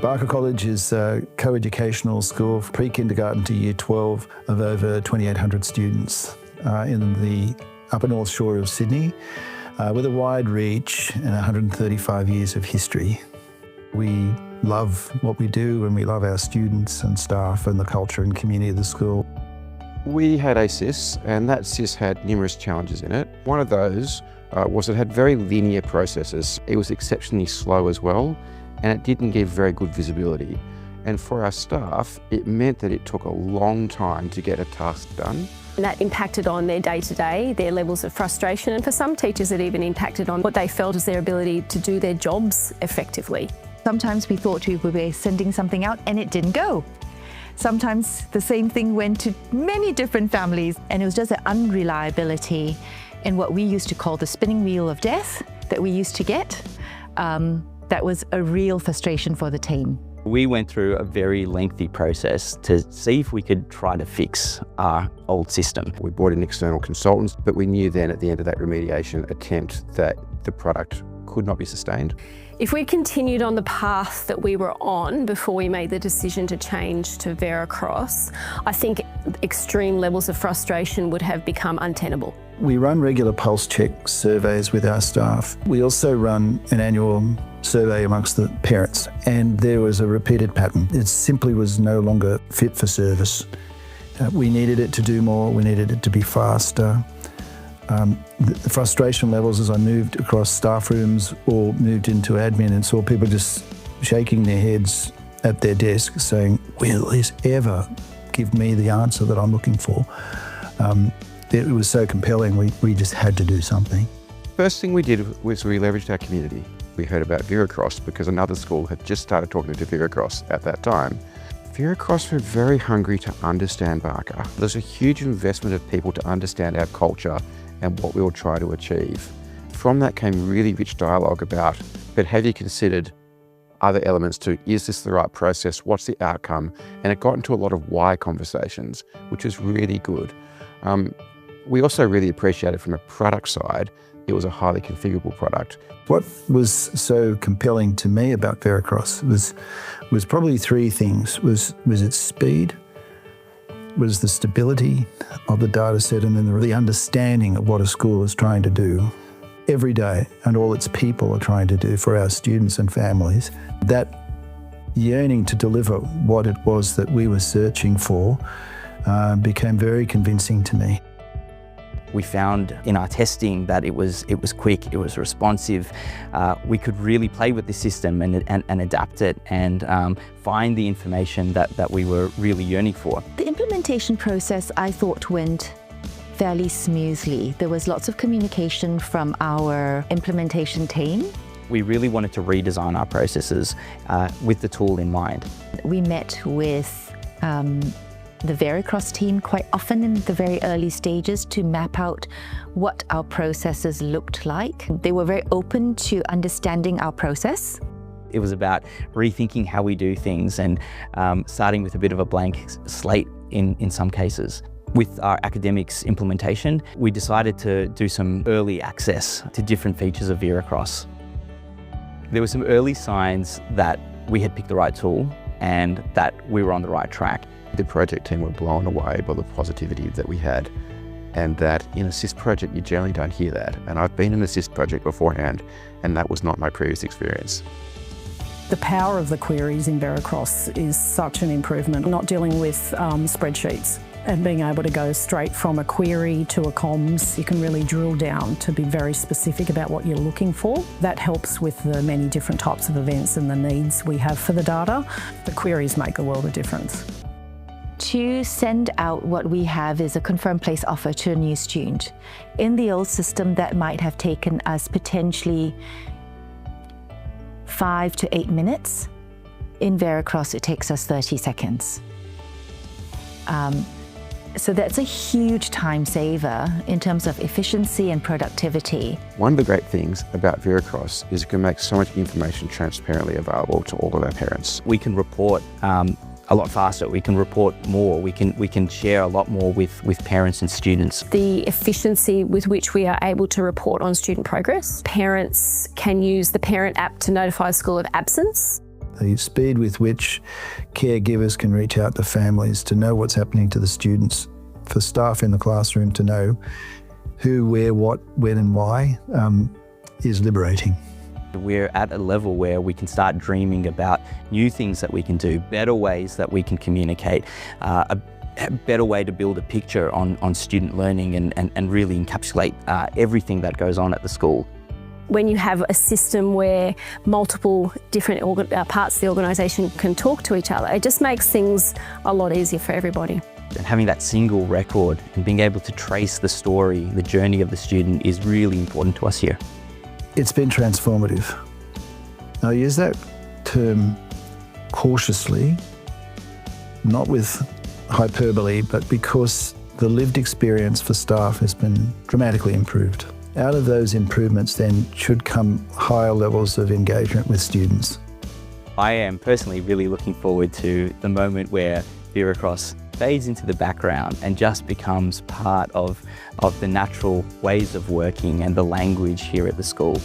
Barker College is a co-educational school, pre-kindergarten to year 12, of over 2,800 students in the upper North Shore of Sydney, with a wide reach and 135 years of history. We love what we do, and we love our students and staff and the culture and community of the school. We had a SIS, and that SIS had numerous challenges in it. One of those was it had very linear processes. It was exceptionally slow as well, and it didn't give very good visibility. And for our staff, it meant that it took a long time to get a task done. And that impacted on their day-to-day, their levels of frustration, and for some teachers it even impacted on what they felt as their ability to do their jobs effectively. Sometimes we thought we would be sending something out and it didn't go. Sometimes the same thing went to many different families, and it was just an unreliability in what we used to call the spinning wheel of death that we used to get. That was a real frustration for the team. We went through a very lengthy process to see if we could try to fix our old system. We brought in external consultants, but we knew then at the end of that remediation attempt that the product could not be sustained. If we continued on the path that we were on before we made the decision to change to Veracross, I think extreme levels of frustration would have become untenable. We run regular pulse check surveys with our staff. We also run an annual survey amongst the parents, and there was a repeated pattern. It simply was no longer fit for service. We needed it to do more, we needed it to be faster. The frustration levels as I moved across staff rooms or moved into admin and saw people just shaking their heads at their desk saying, will this ever give me the answer that I'm looking for? It was so compelling, we just had to do something. First thing we did was we leveraged our community. We heard about Veracross because another school had just started talking to Veracross at that time. Veracross were very hungry to understand Barker. There's a huge investment of people to understand our culture and what we will try to achieve. From that came really rich dialogue about, but have you considered other elements too? Is this the right process? What's the outcome? And it got into a lot of why conversations, which was really good. We also really appreciated from a product side, it was a highly configurable product. What was so compelling to me about Veracross was probably three things. Was its speed, was the stability of the data set, and then the understanding of what a school is trying to do every day and all its people are trying to do for our students and families. That yearning to deliver what it was that we were searching for became very convincing to me. We found in our testing that it was quick, it was responsive. We could really play with the system and adapt it and find the information that we were really yearning for. The implementation process, I thought, went fairly smoothly. There was lots of communication from our implementation team. We really wanted to redesign our processes with the tool in mind. We met with the Veracross team quite often in the very early stages to map out what our processes looked like. They were very open to understanding our process. It was about rethinking how we do things and starting with a bit of a blank slate in some cases. With our academics implementation, we decided to do some early access to different features of Veracross. There were some early signs that we had picked the right tool and that we were on the right track. The project team were blown away by the positivity that we had, and that in a SIS project you generally don't hear that. And I've been in a SIS project beforehand, and that was not my previous experience. The power of the queries in Veracross is such an improvement, not dealing with spreadsheets and being able to go straight from a query to a comms. You can really drill down to be very specific about what you're looking for. That helps with the many different types of events and the needs we have for the data. The queries make a world of difference. To send out what we have is a confirmed place offer to a new student. In the old system, that might have taken us potentially 5 to 8 minutes. In Veracross, it takes us 30 seconds. So that's a huge time saver in terms of efficiency and productivity. One of the great things about Veracross is it can make so much information transparently available to all of our parents. We can report a lot faster, we can report more, we can share a lot more with parents and students. The efficiency with which we are able to report on student progress. Parents can use the parent app to notify school of absence. The speed with which caregivers can reach out to families to know what's happening to the students, for staff in the classroom to know who, where, what, when and why is liberating. We're at a level where we can start dreaming about new things that we can do, better ways that we can communicate, a better way to build a picture on student learning and really encapsulate everything that goes on at the school. When you have a system where multiple different parts of the organisation can talk to each other, it just makes things a lot easier for everybody. And having that single record and being able to trace the story, the journey of the student is really important to us here. It's been transformative. I use that term cautiously, not with hyperbole, but because the lived experience for staff has been dramatically improved. Out of those improvements then should come higher levels of engagement with students. I am personally really looking forward to the moment where Veracross fades into the background and just becomes part of the natural ways of working and the language here at the school.